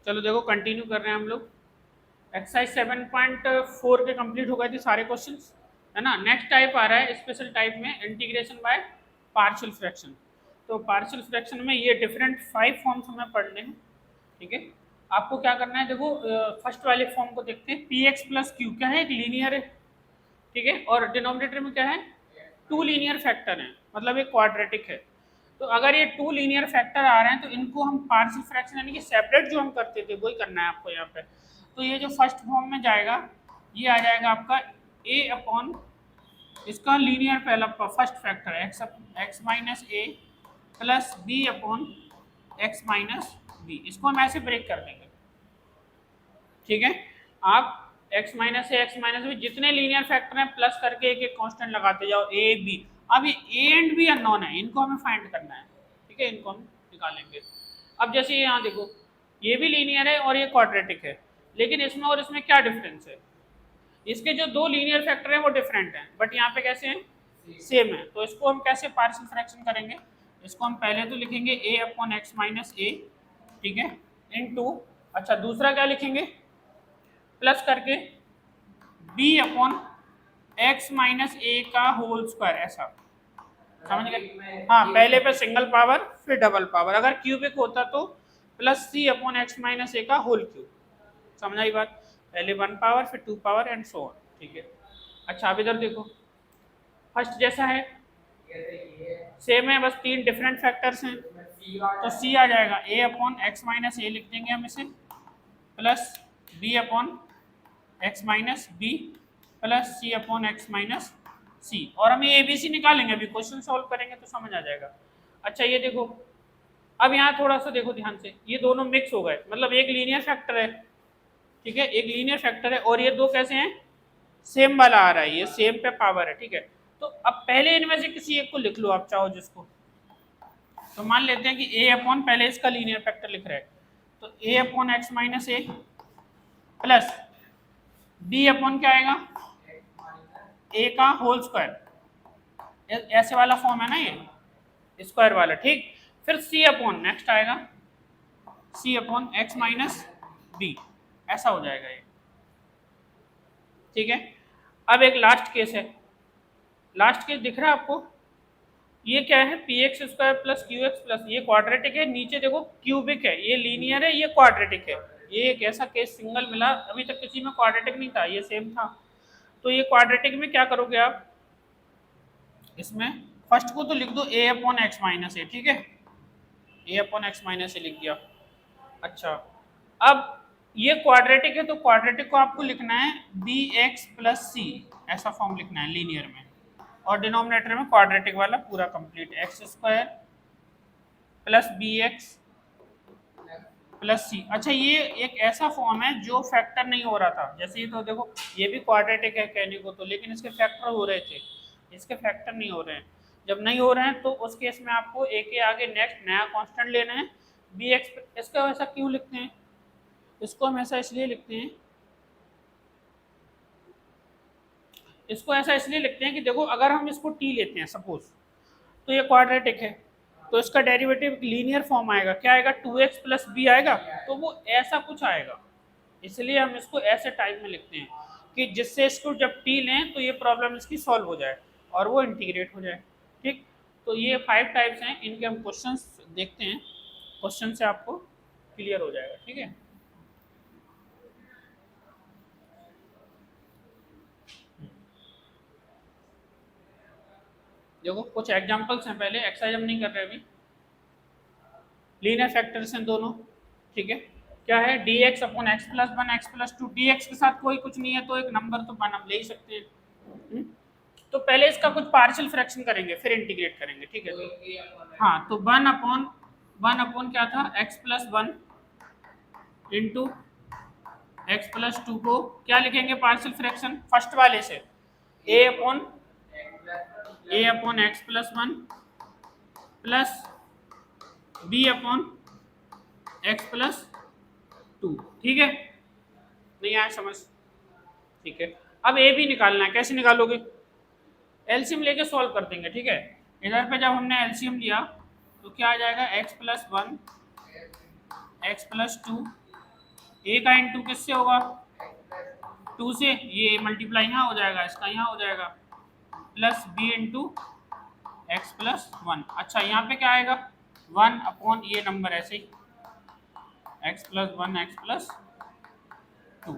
चलो देखो कंटिन्यू कर रहे हैं हम लोग। एक्सरसाइज 7.4 के कंप्लीट हो गए थे सारे क्वेश्चंस, है ना। नेक्स्ट टाइप आ रहा है स्पेशल टाइप में, इंटीग्रेशन बाय पार्शियल फ्रैक्शन। तो पार्शियल फ्रैक्शन में ये डिफरेंट 5 फॉर्म्स हमें पढ़ने हैं, ठीक है। आपको क्या करना है, देखो फर्स्ट वाले फॉर्म को देखते हैं। पी एक्स प्लस क्यू क्या है, एक लीनियर है, ठीक है, और डिनोमिनेटर में क्या है, 2 लीनियर फैक्टर हैं, मतलब एक क्वाड्रेटिक है। तो अगर ये 2 लीनियर फैक्टर आ रहे हैं तो इनको हम पार्शियल फ्रैक्शन यानी कि सेपरेट जो हम करते थे वही करना है आपको यहाँ पे। तो ये जो फर्स्ट फॉर्म में जाएगा ये आ जाएगा आपका a अपॉन इसका लीनियर पहला first factor x x minus a plus b upon x minus b. इसको हम ऐसे ब्रेक कर देंगे, ठीक है। आप x माइनस ए एक्स माइनस बी जितने लीनियर फैक्टर हैं प्लस करके एक एक कांस्टेंट लगाते जाओ a b। अब ये a एंड b अननोन है, इनको हमें फाइंड करना है, ठीक है, इनको हम निकालेंगे। अब जैसे यहाँ देखो ये भी लीनियर है और ये क्वाड्रेटिक है, लेकिन इसमें और इसमें क्या डिफरेंस है, इसके जो 2 लीनियर फैक्टर हैं वो डिफरेंट हैं, बट यहाँ पे कैसे हैं, सेम है। तो इसको हम कैसे पार्शियल फ्रैक्शन करेंगे, इसको हम पहले तो लिखेंगे a अपॉन एक्स माइनस ए, ठीक है, इन टू, अच्छा दूसरा क्या लिखेंगे, प्लस करके b upon x minus a का होल स्क्वायर, ऐसा समझ गए। हाँ पहले पे सिंगल पावर फिर डबल पावर, अगर क्यूबिक होता तो plus c upon x minus a का होल क्यूब, समझ आई बात। पहले 1 पावर फिर 2 पावर एंड सो ऑन, ठीक है। अच्छा अब इधर देखो फर्स्ट जैसा है, सेम है, बस 3 डिफरेंट फैक्टर्स हैं। तो c आ जाएगा a upon x minus a लिख देंगे हम इसे, plus b upon x minus b plus c upon x minus c, और हम ये एबीसी निकालेंगे, अभी क्वेश्चन सॉल्व करेंगे तो समझ आ जाएगा। अच्छा ये देखो अब यहाँ थोड़ा सा देखो ध्यान से, ये दोनों मिक्स हो गए, मतलब एक लीनियर फैक्टर है, ठीक है, एक लीनियर फैक्टर है और ये दो कैसे हैं, सेम वाला आ रहा है, ये सेम पे पावर है, ठीक है। तो अब पहले इनमें से किसी एक को लिख लो आप चाहो जिसको, तो मान लेते हैं कि ए अपॉन पहले इसका लीनियर फैक्टर लिख रहे हैं, तो ए upon x minus a plus b upon क्या आएगा, ए का होल स्क्वायर, ऐसे वाला फॉर्म है ना ये स्क्वायर वाला, ठीक। फिर सी अपॉन नेक्स्ट आएगा सी अपॉन एक्स माइनस बी, ऐसा हो जाएगा ये, ठीक है। अब एक लास्ट केस है, लास्ट केस दिख रहा है आपको, ये क्या है, P x square plus Q x plus, ये क्वाड्रेटिक है, नीचे देखो क्यूबिक है, ये लीनियर है, ये क्वाड्रेटिक है। ये एक ऐसा केस सिंगल मिला, अभी तक किसी में क्वाड्रेटिक नहीं था, ये सेम था। तो ये क्वाड्रेटिक में क्या करोगे आप, इसमें फर्स्ट को तो लिख दो a अपॉन एक्स माइनस ए, ठीक है, a upon x minus a लिख दिया। अच्छा अब ये क्वाड्रेटिक है तो क्वाड्रेटिक को आपको लिखना है बी एक्स प्लस सी, ऐसा फॉर्म लिखना है लीनियर में, और डिनोमिनेटर में क्वाड्रेटिक वाला पूरा complete x square plus b x plus c. अच्छा ये एक ऐसा फॉर्म है जो फैक्टर नहीं हो रहा था, जैसे ये तो देखो ये भी क्वाड्रेटिक है कहने को तो, लेकिन इसके फैक्टर हो रहे थे, इसके फैक्टर नहीं हो रहे हैं। जब नहीं हो रहे हैं तो उस केस में आपको ए के आगे नेक्स्ट नया कांस्टेंट लेना है बी एक्स। इसका ऐसा क्यों लिखते हैं, इसको हम ऐसा इसलिए लिखते हैं, इसको ऐसा इसलिए लिखते हैं कि देखो अगर हम इसको टी लेते हैं सपोज, तो ये क्वाड्रेटिक है, तो इसका डेरिवेटिव लीनियर फॉर्म आएगा, क्या आएगा, 2x प्लस बी आएगा, तो वो ऐसा कुछ आएगा, इसलिए हम इसको ऐसे टाइप में लिखते हैं कि जिससे इसको जब टी लें तो ये प्रॉब्लम इसकी सॉल्व हो जाए और वो इंटीग्रेट हो जाए, ठीक। तो ये 5 टाइप्स हैं, इनके हम क्वेश्चंस देखते हैं, क्वेश्चन से आपको क्लियर हो जाएगा, ठीक है। देखो कुछ एग्जांपल्स हैं, पहले एक्सरसाइज हम नहीं कर रहे अभी, लीनियर फैक्टर्स हैं दोनों, ठीक है। क्या है, D x upon x plus one x plus to, D x के साथ कोई कुछ नहीं है तो एक नंबर तो वन हम ले ही सकते हैं। तो पहले इसका कुछ पार्शियल फ्रैक्शन करेंगे फिर इंटीग्रेट करेंगे, ठीक है। हाँ तो वन अपॉन क्या था, x plus one into x plus two को क्या लिखेंगे पार्शियल फ्रैक्शन, फर्स्ट वाले से a upon x plus one plus b upon x plus two, ठीक है, नहीं आया समझ, ठीक है। अब ए भी निकालना है, कैसे निकालोगे, एलसीएम लेके सॉल्व कर देंगे, ठीक है। इधर पे जब हमने एलसीएम लिया तो क्या आ जाएगा, x plus one x plus two a का इंटू किससे होगा, 2 से, ये मल्टीप्लाई यहाँ हो जाएगा, इसका यहाँ हो जाएगा, plus B into x plus 1। अच्छा यहाँ पे क्या आएगा, 1 अपॉन ये नंबर ऐसे ही, एक्स प्लस 1 एक्स प्लस 2।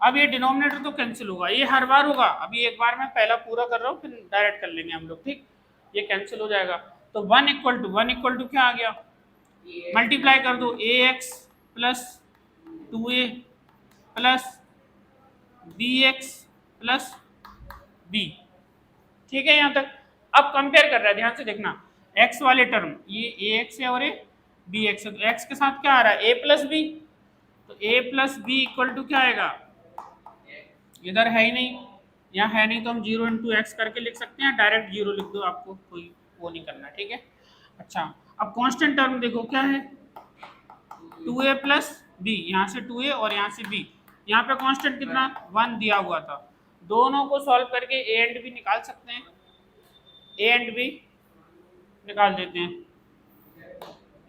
अब ये डिनोमिनेटर तो कैंसिल होगा, ये हर बार होगा, अभी एक बार मैं पहला पूरा कर रहा हूँ फिर डायरेक्ट कर लेंगे हम लोग, ठीक। ये कैंसिल हो जाएगा, तो 1 इक्वल टू क्या आ गया, मल्टीप्लाई कर दो, a x plus 2a plus b x plus b, ठीक है यहाँ तक। अब कंपेयर कर रहा है, ध्यान से देखना, x वाले टर्म ये ए एक्स है और ये बी एक्स है, तो x के साथ क्या आ रहा है, a प्लस बी, तो a plus B equal to क्या आएगा, इधर है ही नहीं, यहाँ है नहीं तो हम 0 इंटू एक्स करके लिख सकते हैं, डायरेक्ट 0 लिख दो, आपको कोई वो नहीं करना, ठीक है। अच्छा अब कांस्टेंट टर्म देखो क्या है, 2a प्लस बी, यहाँ से 2a और यहाँ से b, यहाँ पे कांस्टेंट कितना 1 दिया हुआ था, दोनों को सॉल्व करके a एंड b निकाल सकते हैं, a एंड b निकाल देते हैं,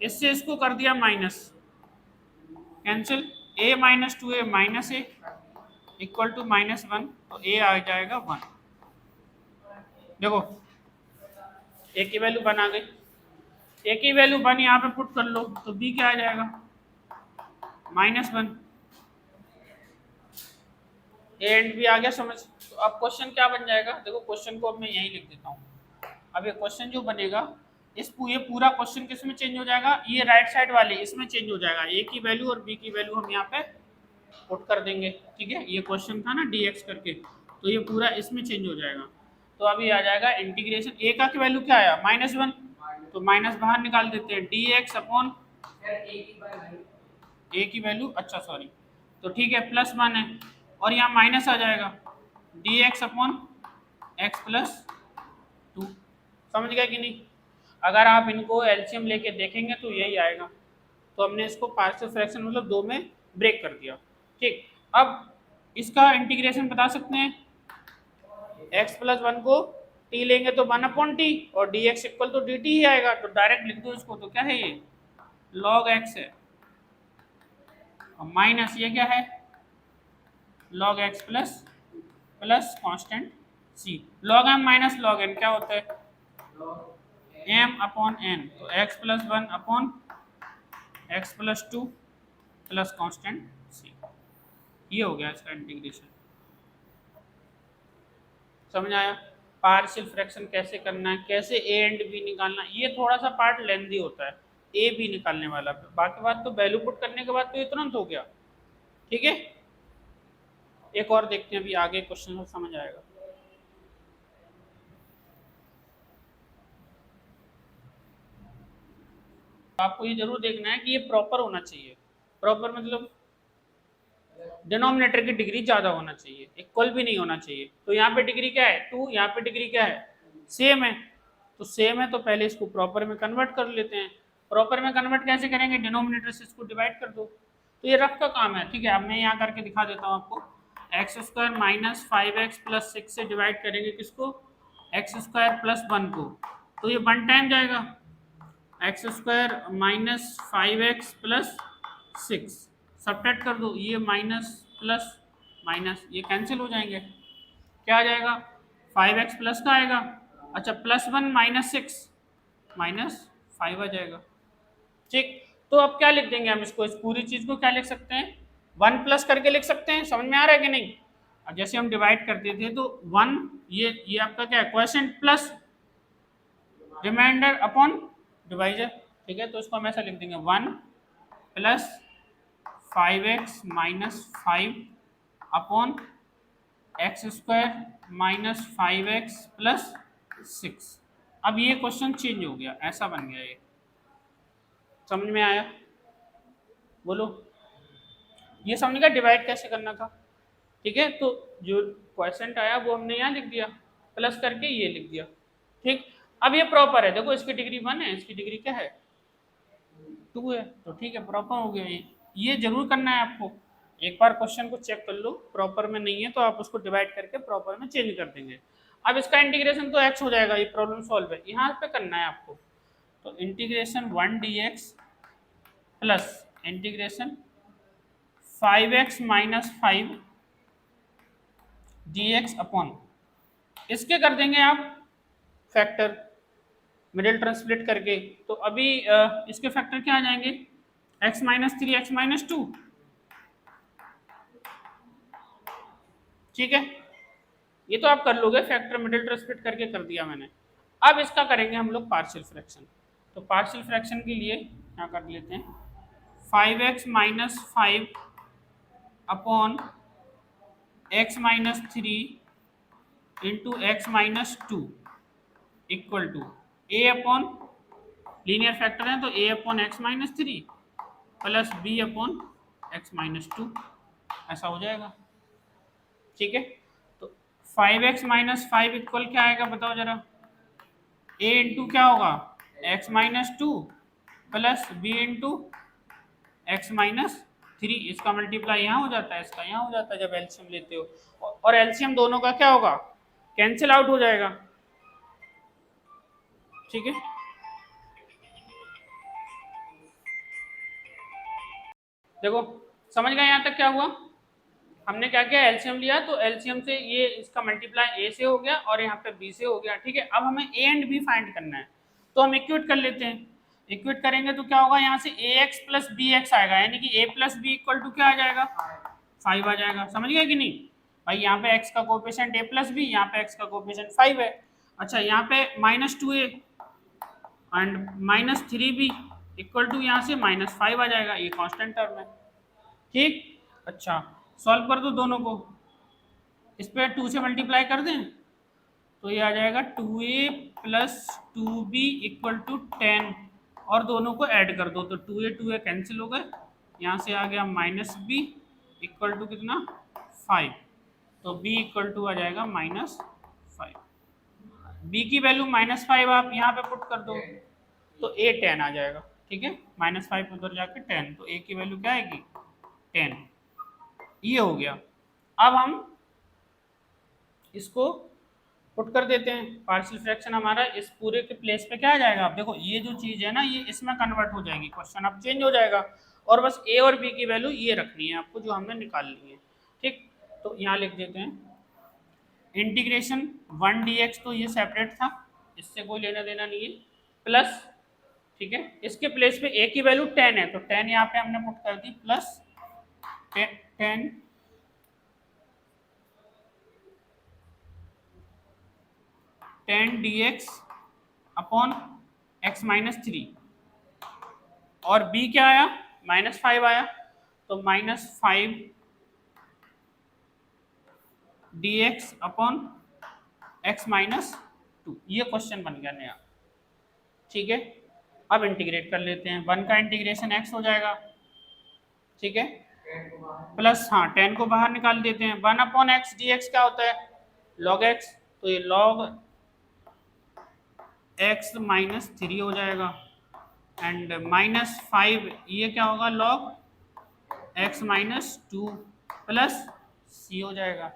इससे इसको कर दिया minus, cancel, a minus 2a minus a equal to -1, तो a आ जाएगा 1। देखो a की वैल्यू 1 आ गई, a की वैल्यू 1 यहाँ पे पुट कर लो, तो b क्या आ जाएगा, -1, a एंड b आ गया समझ। तो अब क्वेश्चन क्या बन जाएगा, देखो क्वेश्चन को अब मैं यहीं लिख देता हूँ, अब ये क्वेश्चन जो बनेगा, ये पूरा क्वेश्चन किस में चेंज हो जाएगा, ये राइट साइड वाले इसमें चेंज हो जाएगा, a की वैल्यू और b की वैल्यू हम यहाँ पे पुट कर देंगे, ठीक है। ये क्वेश्चन था ना dx करके, तो ये पूरा इसमें चेंज हो जाएगा, तो अभी आ जाएगा इंटीग्रेशन, a का की वैल्यू क्या आया -1, तो माइनस बाहर निकाल देते हैं, dx अपॉन a की वैल्यू, अच्छा सॉरी, तो ठीक है +1 है, और यहाँ माइनस आ जाएगा, dx अपॉन x प्लस 2, समझ गया कि नहीं। अगर आप इनको एलसीएम लेके देखेंगे तो यही आएगा, तो हमने इसको पार्शियल फ्रैक्शन मतलब 2 में ब्रेक कर दिया, ठीक। अब इसका इंटीग्रेशन बता सकते हैं, x प्लस 1 को t लेंगे तो 1/t और dx इक्वल तो dt ही आएगा, तो डायरेक्ट लिख दो इसको, तो क्या है ये log x है, और माइनस ये क्या है log x plus constant c, log m minus log n क्या होता है m अपॉन n, तो x plus 1 upon x plus 2 plus constant c, ये हो गया इसका इंटीग्रेशन, समझ आया। पार्शियल फ्रैक्शन कैसे करना है, कैसे a एंड b निकालना, ये थोड़ा सा पार्ट लेंदी होता है, a b निकालने वाला, बाकी बात तो वैल्यू पुट करने के बाद तो ये तुरंत हो गया, ठीक है। एक और देखते हैं, अभी आगे क्वेश्चन समझ आएगा। आपको ये जरूर देखना है कि ये प्रॉपर होना चाहिए, प्रॉपर मतलब डिनोमिनेटर की डिग्री ज्यादा होना चाहिए, इक्वल भी नहीं होना चाहिए। तो यहाँ पे डिग्री क्या है 2, यहाँ पे डिग्री क्या है सेम है, तो सेम है तो पहले इसको प्रॉपर में कन्वर्ट कर लेते हैं। प्रॉपर में कन्वर्ट कैसे करेंगे, डिनोमिनेटर से इसको डिवाइड कर दो, तो ये रफ का काम है, ठीक है। अब मैं यहाँ करके दिखा देता हूँ आपको, x² माइनस 5x प्लस 6 से डिवाइड करेंगे किसको, x² प्लस 1 को, तो ये 1 टाइम जाएगा, x² minus 5x plus 6 subtract कर दो, ये माइनस प्लस माइनस ये कैंसिल हो जाएंगे, क्या आ जाएगा 5x प्लस का आएगा, अच्छा +1 माइनस 6 माइनस 5 आ जाएगा, ठीक। तो अब क्या लिख देंगे हम इसको, इस पूरी चीज को क्या लिख सकते हैं 1 प्लस करके लिख सकते हैं, समझ में आ रहा है कि नहीं। अब जैसे हम डिवाइड करते थे तो 1 ये आपका क्या है quotient plus remainder upon divisor, ठीक है। तो इसको हम ऐसा लिख देंगे 1 plus 5x minus 5 upon x² minus 5x plus 6। अब ये क्वेश्चन चेंज हो गया, ऐसा बन गया, ये समझ में आया, बोलो। ये समझ गया डिवाइड कैसे करना था, ठीक है। तो जो क्वेश्चन आया वो हमने यहाँ लिख दिया, प्लस करके ये लिख दिया, ठीक। अब ये प्रॉपर है, देखो इसकी डिग्री 1 है, इसकी डिग्री क्या है 2 है, तो ठीक है प्रॉपर हो गया। ये जरूर करना है आपको, एक बार क्वेश्चन को चेक कर लो, प्रॉपर में नहीं है तो आप उसको डिवाइड करके प्रॉपर में चेंज कर देंगे। अब इसका इंटीग्रेशन तो x हो जाएगा, ये प्रॉब्लम सॉल्व है, यहाँ पे करना है आपको, तो integration 1 dx plus integration 5x minus 5 dx upon, इसके कर देंगे आप फैक्टर मिडिल टर्म स्प्लिट करके। तो अभी इसके फैक्टर क्या आ जाएंगे, x माइनस 3 x माइनस 2, ठीक है। ये तो आप कर लोगे, फैक्टर मिडिल टर्म स्प्लिट करके कर दिया मैंने। अब इसका करेंगे हम लोग पार्शियल फ्रैक्शन। तो पार्शियल फ्रैक्शन के लिए क्या कर लेते हैं, 5x minus 5 upon x minus 3 into X minus 2 equal to a upon, linear factor है तो a upon x minus 3 plus b upon x minus 2, ऐसा हो जाएगा, ठीक है। तो 5x माइनस 5 इक्वल क्या आएगा बताओ जरा, a इंटू क्या होगा x minus 2 plus b into X minus 3, इसका मल्टीप्लाई यहाँ हो जाता है, इसका यहाँ हो जाता है जब एलसीएम लेते हो, और एलसीएम दोनों का क्या होगा, कैंसिल आउट हो जाएगा, ठीक है। देखो समझ गए यहाँ तक क्या हुआ, हमने क्या किया, एलसीएम लिया, तो एलसीएम से ये इसका मल्टीप्लाई ए से हो गया और यहाँ पे बी से हो गया, ठीक है। अब हमें ए एंड बी फाइंड करना है, तो हम इक्वेट कर लेते हैं। इक्वेट करेंगे तो क्या होगा, यहाँ से ए एक्स प्लस बी एक्स आएगा, यानी कि ए प्लस बी इक्वल टू क्या आ जाएगा, 5 आ जाएगा, समझ गए कि नहीं भाई। यहाँ पे x का कोएफिशिएंट a प्लस बी, यहाँ पे x का कोएफिशिएंट 5 है। अच्छा यहाँ पे minus 2a and minus 3b equal to यहाँ से माइनस 5 आ जाएगा, ये कांस्टेंट टर्म है, ठीक। अच्छा सॉल्व कर दो दोनों को, इस पर 2 से मल्टीप्लाई कर दें तो ये आ जाएगा 2a plus 2b equal to 10, और दोनों को ऐड कर दो तो 2a कैंसिल हो गए, यहाँ से आ गया माइनस b इक्वल टू कितना 5, तो b इक्वल टू आ जाएगा माइनस 5, b की वैल्यू माइनस 5 आप यहाँ पे पुट कर दो तो a 10 आ जाएगा, ठीक है। माइनस 5 उधर जाके 10, तो a की वैल्यू क्या आएगी 10, ये हो गया। अब हम इसको पुट कर देते हैं, पार्शियल फ्रैक्शन हमारा इस पूरे के प्लेस पे क्या आ जाएगा, आप देखो ये जो चीज़ है ना ये इसमें कन्वर्ट हो जाएगी, क्वेश्चन अब चेंज हो जाएगा, और बस a और b की वैल्यू ये रखनी है आपको जो हमने निकाल ली है, ठीक। तो यहाँ लिख देते हैं इंटीग्रेशन 1 dx, तो ये सेपरेट था, इससे कोई लेना देना नहीं है, प्लस, ठीक है, इसके प्लेस पे a की वैल्यू 10 है तो 10 यहाँ पे हमने पुट कर दी, plus 10 dx upon x minus 3, और b क्या आया माइनस 5 आया, तो minus 5 dx upon x minus 2, ये क्वेश्चन बन गया नया, ठीक है। अब इंटीग्रेट कर लेते हैं, 1 का इंटीग्रेशन x हो जाएगा, ठीक है, प्लस हाँ 10 को बाहर निकाल देते हैं, 1 अपॉन एक्स डी एक्स क्या होता है log x, तो ये log x माइनस 3 हो जाएगा, एंड माइनस 5 ये क्या होगा log x minus 2 plus c हो जाएगा।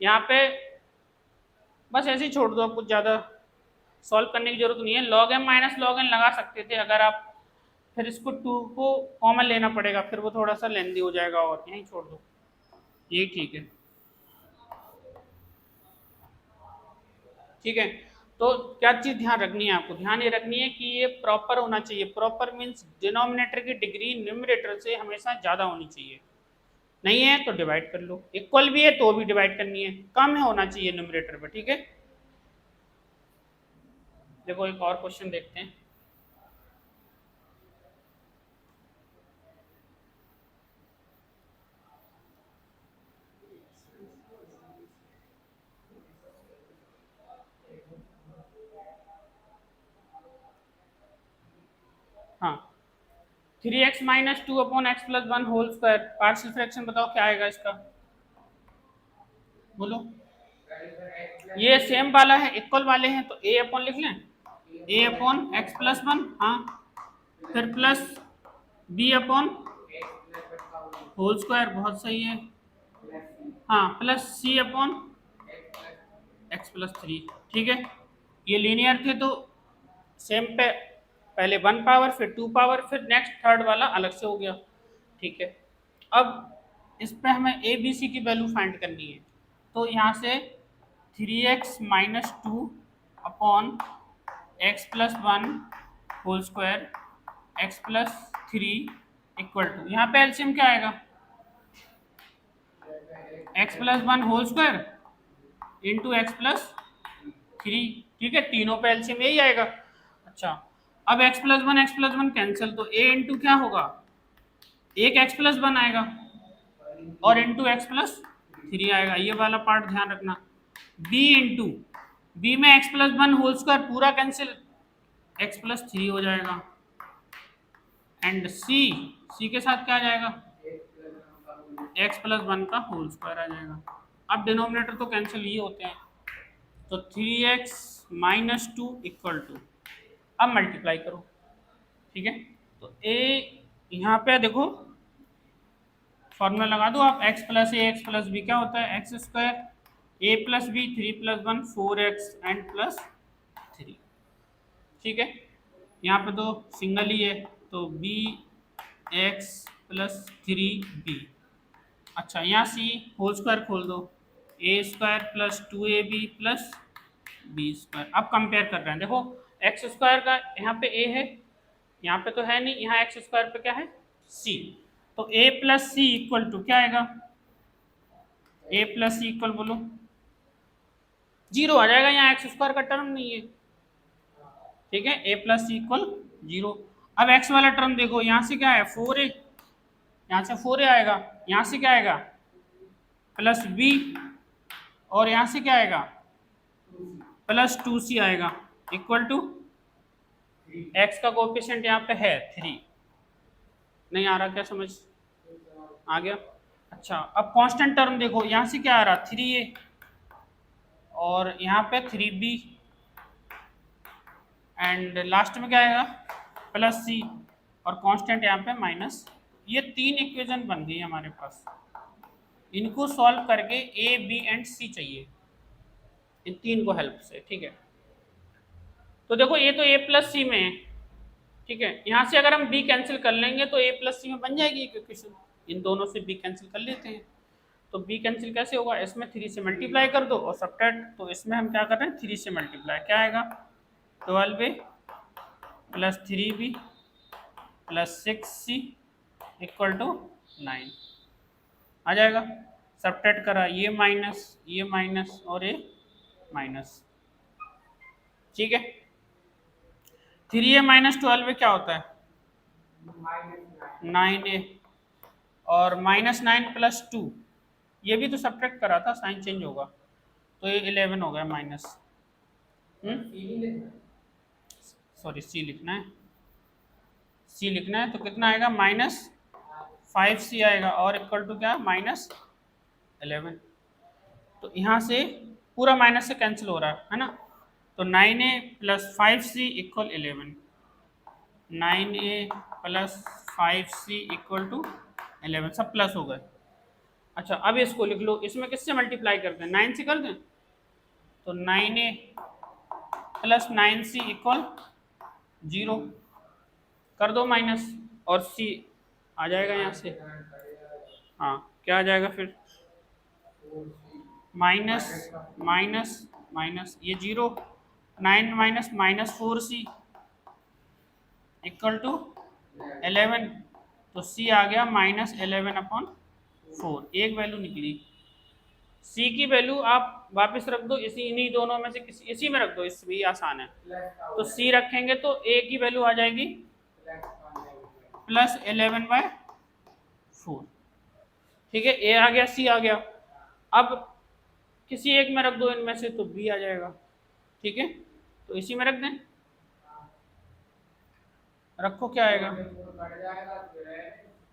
यहाँ पे बस ऐसे ही छोड़ दो, आप कुछ ज़्यादा सॉल्व करने की जरूरत नहीं है, log m minus log n लगा सकते थे अगर आप, फिर इसको 2 को कॉमन लेना पड़ेगा, फिर वो थोड़ा सा लेंदी हो जाएगा, और यहीं छोड़ दो, यही ठीक है, ठीक है। तो क्या चीज़ ध्यान रखनी है आपको, ध्यान ये रखनी है कि ये प्रॉपर होना चाहिए, प्रॉपर मीन्स डिनोमिनेटर की डिग्री न्यूमरेटर से हमेशा ज़्यादा होनी चाहिए, नहीं है तो डिवाइड कर लो, इक्वल भी है तो भी डिवाइड करनी है, कम है होना चाहिए न्यूमरेटर पे, ठीक है। देखो एक और क्वेश्चन देखते हैं, हाँ 3x minus 2 upon x plus 1 whole square, partial fraction बताओ क्या आएगा इसका, बोलो। ये सेम वाला है, इक्वल वाले हैं, तो a अपॉन लिख लें, a अपॉन एक्स प्लस 1, हाँ, फिर plus b upon whole square, बहुत सही है, हाँ, plus c upon x plus 3, ठीक है। ये लीनियर थे तो सेम पे पहले 1 पावर फिर 2 पावर फिर नेक्स्ट थर्ड वाला अलग से हो गया, ठीक है। अब इस पे हमें ए बी सी की वैल्यू फाइंड करनी है, तो यहाँ से 3x minus two upon x plus one whole square X plus three equal to, यहाँ पे एलसीएम क्या आएगा, X plus one whole square into x plus three, ठीक है, तीनों पे एलसीएम यही आएगा। अच्छा, अब एक्स प्लस वन कैंसिल, तो ए इंटू क्या होगा, एक एक्स प्लस वन आएगा और इंटू एक्स प्लस थ्री आएगा, ये वाला पार्ट ध्यान रखना। बी इंटू बी में X plus one whole square पूरा कैंसिल, एक्स प्लस थ्री हो जाएगा, एंड सी, सी के साथ क्या आ जाएगा, एक्स प्लस वन का होल स्क्वायर आ जाएगा। अब डिनोमिनेटर तो कैंसिल ही होते हैं, तो 3x minus two equal to, अब मल्टीप्लाई करो, ठीक है, तो a यहाँ पे देखो फॉर्मूला लगा दो आप, x plus a x plus b क्या होता है, x square a plus b three plus one 4x and plus three, ठीक है, यहाँ पे तो सिंगल ही है, तो b x plus three b. अच्छा, यहाँ सी होल स्क्वायर खोल दो, a square plus two a b plus b square. अब कंपेयर कर रहे हैं, देखो एक्स स्क्वायर का यहाँ पे ए है, यहाँ पे तो है नहीं, यहाँ एक्स स्क्वायर पे क्या है, सी, तो ए प्लस सी इक्वल टू क्या आएगा, ए प्लस सी इक्वल बोलो जीरो आ जाएगा, यहाँ एक्स स्क्वायर का टर्म नहीं है, ठीक है, ए प्लस सी इक्वल जीरो। अब एक्स वाला टर्म देखो, यहाँ से क्या है 4a, यहाँ से 4a आएगा, यहाँ से क्या आएगा प्लस b, और यहाँ से क्या आएगा प्लस 2c आएगा, इक्वल टू x का कोएफिशिएंट यहाँ पे है 3, नहीं आ रहा क्या समझ, आ गया। अच्छा, अब कांस्टेंट टर्म देखो, यहाँ से क्या आ रहा 3a और यहाँ पे 3b, एंड लास्ट में क्या आएगा प्लस c, और कांस्टेंट यहाँ पे माइनस। ये तीन इक्वेशन बन गई हमारे पास, इनको सॉल्व करके ए बी एंड सी चाहिए, इन तीन को हेल्प से, ठीक है। तो देखो ये तो ए प्लस सी में है, ठीक है, यहाँ से अगर हम बी कैंसिल कर लेंगे तो ए प्लस सी में बन जाएगी एक इक्वेशन, इन दोनों से बी कैंसिल कर लेते हैं, तो बी कैंसिल कैसे होगा, इसमें 3 से मल्टीप्लाई कर दो और सब्ट्रैक्ट, तो इसमें हम क्या कर रहे हैं 3 से मल्टीप्लाई, क्या आएगा 12a plus 3b plus 6c equal to 9 आ जाएगा। सब्ट्रैक्ट करा, ये माइनस और ये माइनस, ठीक है। 3a माइनस 12a क्या होता है 9a, और माइनस 9 प्लस 2, ये भी तो सब्ट्रैक्ट करा था, साइन चेंज होगा, तो ये 11 हो गया माइनस, सॉरी सी लिखना है, सी लिखना है, तो कितना आएगा माइनस 5c आएगा, और इक्वल टू क्या माइनस 11, तो यहाँ से पूरा माइनस से कैंसिल हो रहा है ना, तो 9a plus 5c equal 11, 9a plus 5c equal to 11, सब प्लस हो गए। अच्छा, अब इसको लिख लो, इसमें किससे मल्टीप्लाई करते हैं 9 से कर दें, तो 9a प्लस 9c इक्वल 0 कर दो माइनस, और c आ जाएगा यहाँ से, हाँ क्या आ जाएगा फिर माइनस माइनस माइनस, ये 0, 9 minus minus 4c equal to 11, तो c आ गया माइनस 11 अपॉन 4, एक वैल्यू निकली। c की वैल्यू आप वापस रख दो, इन्हीं दोनों में से किसी, इसी में रख दो, इसमें भी आसान है, तो c रखेंगे तो a की वैल्यू आ जाएगी प्लस 11/4, ठीक है, a आ गया c आ गया, अब किसी एक में रख दो इनमें से, तो b आ जाएगा, ठीक है, तो इसी में रख दें, रखो क्या आएगा,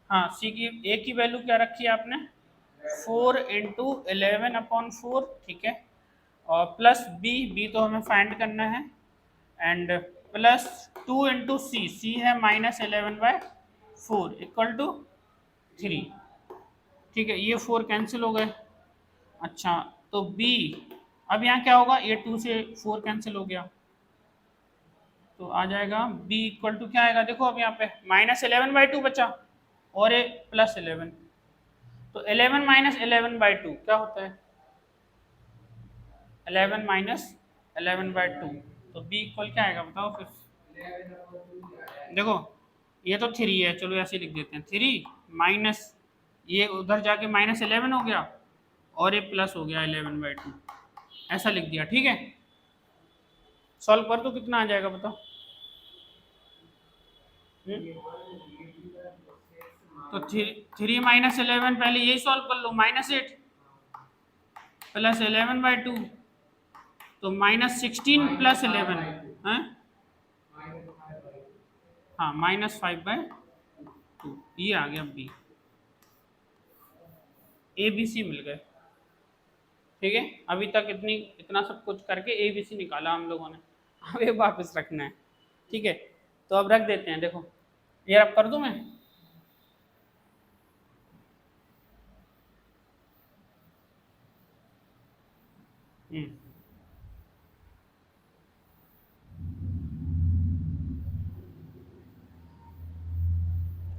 हाँ सी की ए की वैल्यू क्या रखी है आपने 4 इंटू 11/4, ठीक है, और प्लस बी तो हमें फाइंड करना है, एंड प्लस 2 इंटू सी है माइनस 11/4 इक्वल टू 3, ठीक है, ये 4 कैंसिल हो गए। अच्छा, तो b, अब यहाँ क्या होगा, ये 2 से 4 कैंसिल हो गया, तो आ जाएगा b इक्वल टू क्या आएगा, देखो अब यहाँ पे माइनस 11/2 बचा और ये प्लस 11, तो 11 माइनस 11/2 क्या होता है? 11 माइनस 11/2, तो बी इक्वल क्या आएगा बताओ फिर। देखो ये तो 3 है, चलो ऐसे लिख देते हैं 3 माइनस ये उधर जाके -11 हो गया और ये प्लस हो गया 11/2, ऐसा लिख दिया। ठीक है, सॉल्व कर दो कितना आ जाएगा बताओ। तो 3 माइनस 11 पहले यही सॉल्व कर लो, -8 प्लस 11/2 तो -16 प्लस 11 है, हाँ -5/2, ये आ गया बी। ए बी सी मिल गए। ठीक है, अभी तक इतना सब कुछ करके ए बी सी निकाला हम लोगों ने, अब ये वापस रखना है। ठीक है, तो अब रख देते हैं। देखो ये अब कर दूं मैं,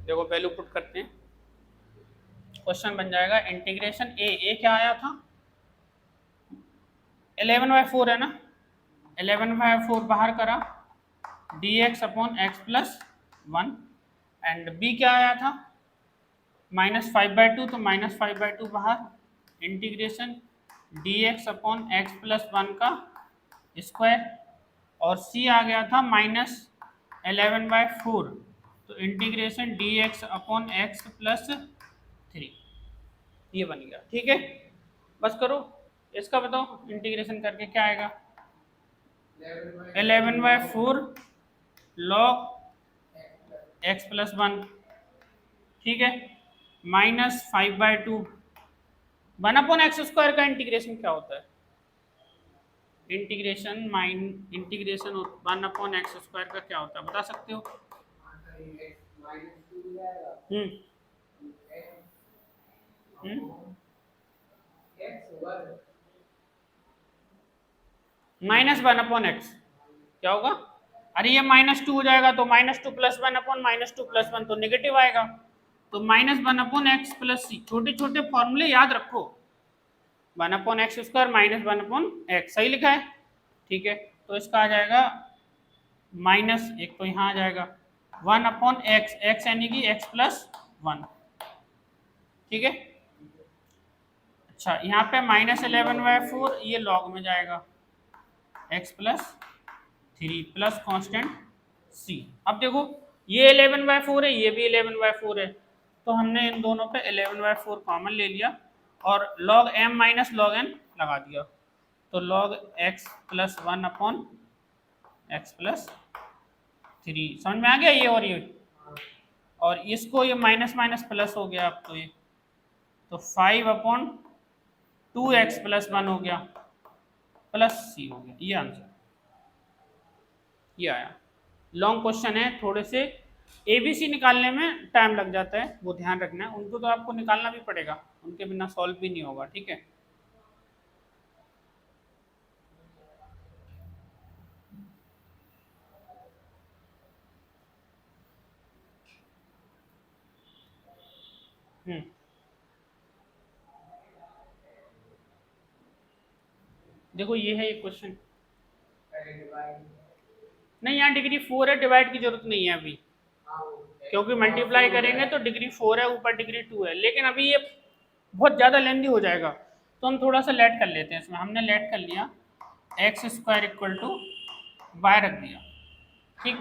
देखो वैल्यू पुट करते हैं। क्वेश्चन बन जाएगा इंटीग्रेशन ए क्या आया था 11/4 है ना, 11/4 बाहर करा dx upon x plus 1 and B क्या आया था -5/2 तो -5/2 बाहर integration dx upon x plus 1 का स्क्वायर और सी आ गया था -11/4 तो integration dx upon x plus 3, ये बन गया। ठीक है, बस करो इसका बताओ इंटीग्रेशन करके क्या आएगा 11/4 log x प्लस 1, ठीक है, -5/2 1/x² का इंटीग्रेशन क्या होता है, इंटीग्रेशन 1/x² का क्या होता है बता सकते हो? हम्म -1/x क्या होगा? अरे ये -2 हो जाएगा तो -2 + 1/-2 + 1 तो नेगेटिव आएगा, तो -1/x + c। छोटे छोटे फॉर्मूले याद रखो, 1/x² -1/x सही लिखा है। ठीक है, तो इसका आ जाएगा माइनस एक, तो यहाँ आ जाएगा 1/x, x यानी कि x + 1। ठीक है, अच्छा यहाँ पे -11/4 ये लॉग में जाएगा x + 3 प्लस कांस्टेंट c। अब देखो ये 11/4 है, ये भी 11/4 है, तो हमने इन दोनों पे 11/4 कॉमन ले लिया और log m minus log n लगा दिया, तो log x + 1/x + 3 समझ में आ गया ये, और इसको ये माइनस माइनस प्लस हो गया, अब तो ये तो 5/2x + 1 हो गया प्लस c हो गया, ये आंसर ये आया। लॉन्ग क्वेश्चन है, थोड़े से एबीसी निकालने में टाइम लग जाता है, वो ध्यान रखना है, उनको तो आपको निकालना भी पड़ेगा, उनके बिना सॉल्व भी नहीं होगा। ठीक है, देखो ये है ये क्वेश्चन, नहीं यहाँ डिग्री 4 है, डिवाइड की जरूरत नहीं है अभी, क्योंकि मल्टीप्लाई करेंगे तो डिग्री 4 है, ऊपर डिग्री 2 है, लेकिन अभी ये बहुत ज़्यादा लेंदी हो जाएगा, तो हम थोड़ा सा लेट कर लेते हैं इसमें। हमने लेट कर लिया x² = y रख दिया। ठीक,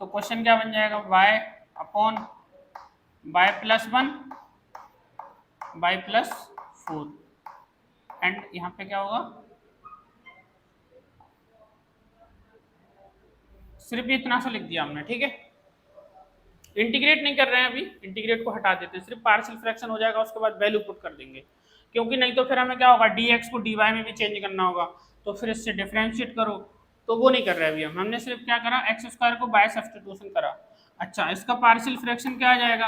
तो क्वेश्चन क्या बन जाएगा y/y + 1 y + 4 एंड यहाँ पे क्या होगा, सिर्फ इतना सा लिख दिया हमने। ठीक है, इंटीग्रेट नहीं कर रहे हैं अभी, इंटीग्रेट को हटा देते हैं, सिर्फ पार्शियल फ्रैक्शन हो जाएगा, उसके बाद वैल्यू पुट कर देंगे, क्योंकि नहीं तो फिर हमें क्या होगा dx को dy में भी चेंज करना होगा, तो फिर इससे डिफरेंशिएट करो, तो वो नहीं कर रहे अभी हमने सिर्फ क्या करा x² को बाय सब्स्टिट्यूशन करा। अच्छा इसका पार्शियल फ्रैक्शन क्या आ जाएगा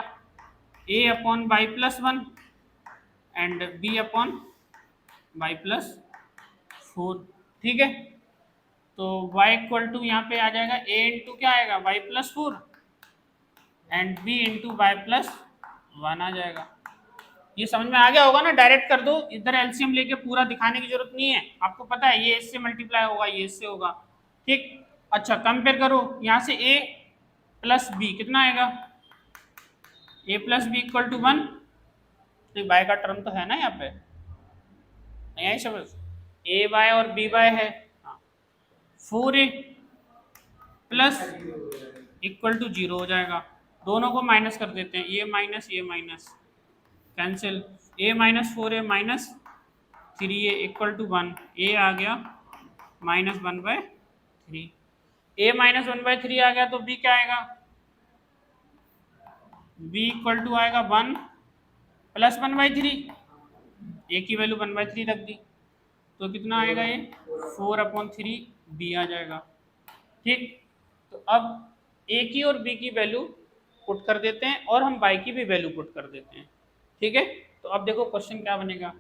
a/y + 1 एंड b/y + 4। ठीक है, तो y = यहाँ पे आ जाएगा a इंटू क्या आएगा y + 4 and b into y + 1 आ जाएगा। ये समझ में आ गया होगा ना, डायरेक्ट कर दो, इधर एलसीएम लेके पूरा दिखाने की जरूरत नहीं है, आपको पता है ये इससे मल्टीप्लाई होगा, ये इससे होगा, ठीक। अच्छा कंपेयर करो, यहाँ से a प्लस बी कितना आएगा, a plus B equal to 1, नहीं बाय का टर्म तो है ना यहाँ पे, नहीं आई समझ, ए बाय और बी बाय है, हाँ 4a प्लस इक्वल टू 0 हो जाएगा, दोनों को माइनस कर देते हैं, ये minus cancel, a minus 4a minus 3a equal to 1, a आ गया -1/3, a -1/3 आ गया तो b क्या आएगा, b इक्वल टू आएगा 1 प्लस 1/3, a की वैल्यू 1/3 रख दी, तो कितना आएगा ये 4/3 b आ जाएगा, ठीक। तो अब a की और b की वैल्यू पुट कर देते हैं और हम y की भी वैल्यू पुट कर देते हैं, ठीक है। तो अब देखो क्वेश्चन क्या बनेगा,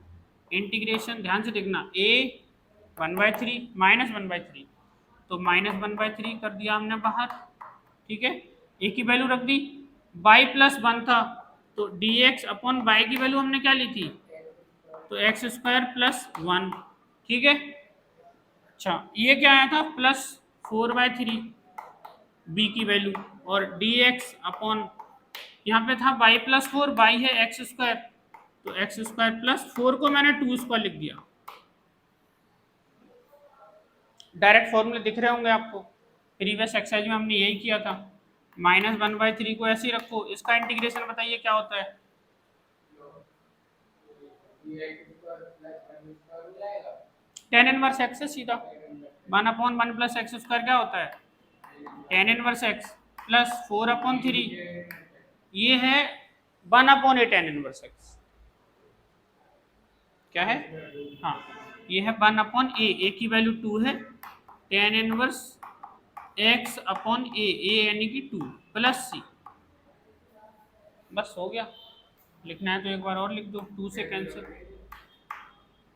इंटीग्रेशन ध्यान से देखना, a 1/3 -1/3, तो -1/3 कर दिया हमने बाहर, ठीक है, a की वैल्यू रख दी, y प्लस 1 था तो dx अपॉन y की वैल्यू हमने क्या ली थी, तो x² प्लस 1, ठीक है। अच्छा ये क्या आया था, प्लस 4/3 b की वैल्यू, और dx अपॉन यहाँ पे था y प्लस 4, y है x², तो x² प्लस 4 को मैंने 2² लिख दिया, डायरेक्ट फॉर्मूले दिख रहे होंगे आपको, प्रीवियस एक्सरसाइज में हमने यही किया था, -1/3 को ऐसे ही रखो, इसका इंटीग्रेशन बताइए क्या होता है, tan इनवर्स x है सीधा, 1/1 प्लस x² क्या होता है, tan इनवर्स x प्लस 4/3, ये है 1/a tan इनवर्स x, क्या है, हाँ ये है 1/a, a की वैल्यू 2 है, tan इनवर्स x/a, a यानी कि 2 प्लस c, बस हो गया, लिखना है तो एक बार और लिख दो, 2 से कैंसिल,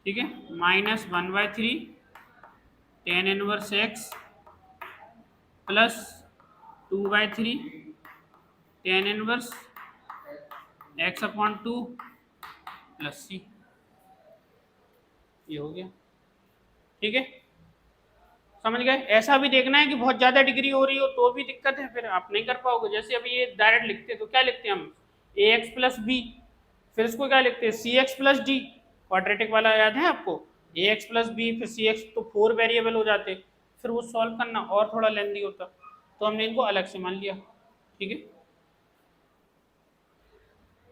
ठीक है, -1/3 tan inverse x plus 2/3 tan inverse x/2 plus c, ये हो गया, ठीक है, समझ गए। ऐसा भी देखना है कि बहुत ज़्यादा डिग्री हो रही हो तो भी दिक्कत है, फिर आप नहीं कर पाओगे, जैसे अभी ये डायरेक्ट लिखते तो क्या लिखते हैं हम, ax प्लस बी, फिर इसको क्या लिखते हैं cx प्लस डी, क्वाड्रेटिक वाला याद है आपको, ax प्लस बी फिर cx, तो 4 वेरिएबल हो जाते, फिर वो सॉल्व करना और थोड़ा लेंदी होता, तो हमने इनको अलग से मान लिया, ठीक है।